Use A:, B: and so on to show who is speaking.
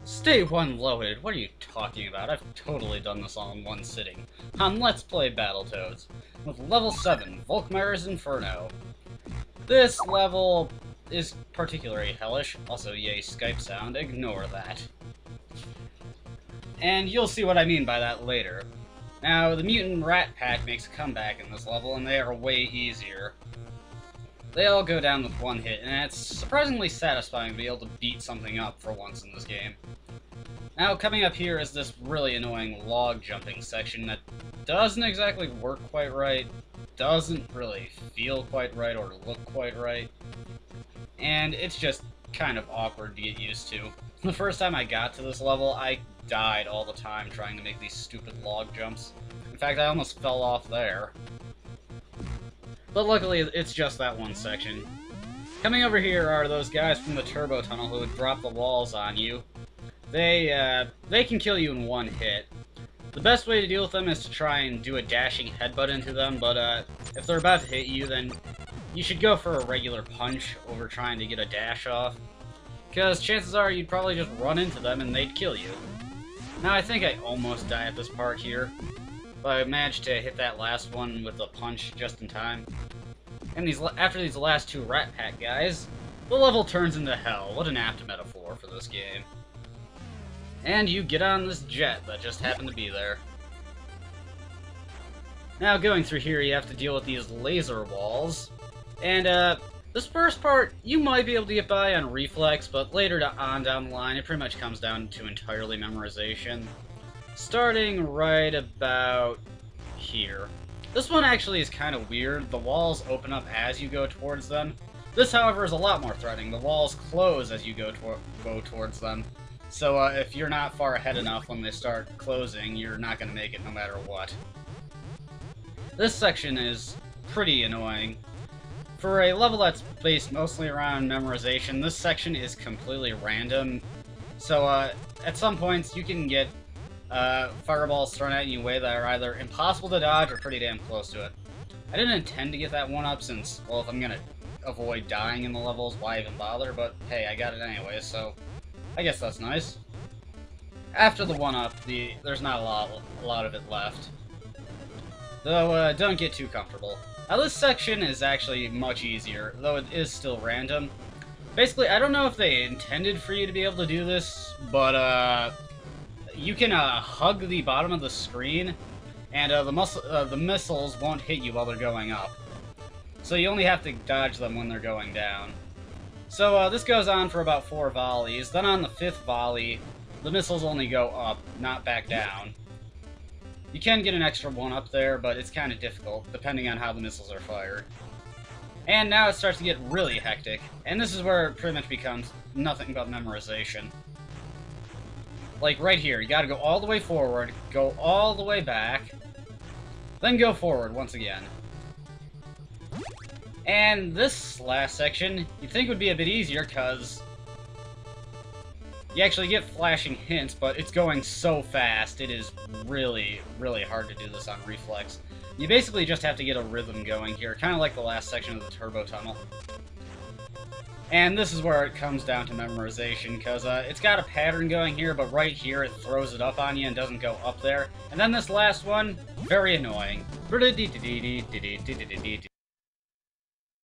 A: Stay one loaded. What are you talking about? I've totally done this all in one sitting. On Let's Play Battletoads with level 7, Volkimire's Inferno. This level is particularly hellish. Also, yay, Skype sound. Ignore that. And you'll see what I mean by that later. Now, the Mutant Rat Pack makes a comeback in this level, and they are way easier. They all go down with one hit, and it's surprisingly satisfying to be able to beat something up for once in this game. Now, coming up here is this really annoying log jumping section that doesn't exactly work quite right, doesn't really feel quite right or look quite right, and it's just kind of awkward to get used to. The first time I got to this level, I died all the time trying to make these stupid log jumps. In fact, I almost fell off there. But luckily, it's just that one section. Coming over here are those guys from the turbo tunnel who would drop the walls on you. They can kill you in one hit. The best way to deal with them is to try and do a dashing headbutt into them, but if they're about to hit you, then you should go for a regular punch over trying to get a dash off. Because chances are you'd probably just run into them and they'd kill you. Now, I think I almost die at this part here, but I managed to hit that last one with a punch just in time. And after these last two Rat Pack guys, the level turns into hell. What an apt metaphor for this game. And you get on this jet that just happened to be there. Now, going through here, you have to deal with these laser walls. And, this first part, you might be able to get by on reflex, but later on down the line, it pretty much comes down to entirely memorization. Starting right about here. This one actually is kind of weird. The walls open up as you go towards them. This, however, is a lot more threatening. The walls close as you go towards them. So if you're not far ahead enough when they start closing, you're not going to make it no matter what. This section is pretty annoying. For a level that's based mostly around memorization, this section is completely random. So at some points you can get fireballs thrown at you in a way that are either impossible to dodge or pretty damn close to it. I didn't intend to get that one up since, well, if I'm going to avoid dying in the levels, why even bother? But hey, I got it anyway, so I guess that's nice. After the one-up, there's not a lot of it left. Though, don't get too comfortable. Now, this section is actually much easier, though it is still random. Basically, I don't know if they intended for you to be able to do this, but, you can, hug the bottom of the screen, and, the missiles won't hit you while they're going up. So you only have to dodge them when they're going down. So, this goes on for about 4 volleys. Then on the 5th volley, the missiles only go up, not back down. You can get an extra one up there, but it's kind of difficult, depending on how the missiles are fired. And now it starts to get really hectic, and this is where it pretty much becomes nothing but memorization. Like right here, you gotta go all the way forward, go all the way back, then go forward once again. And this last section, you'd think would be a bit easier, because you actually get flashing hints, but it's going so fast, it is really, really hard to do this on reflex. You basically just have to get a rhythm going here, kind of like the last section of the turbo tunnel. And this is where it comes down to memorization, because it's got a pattern going here, but right here it throws it up on you and doesn't go up there. And then this last one, very annoying.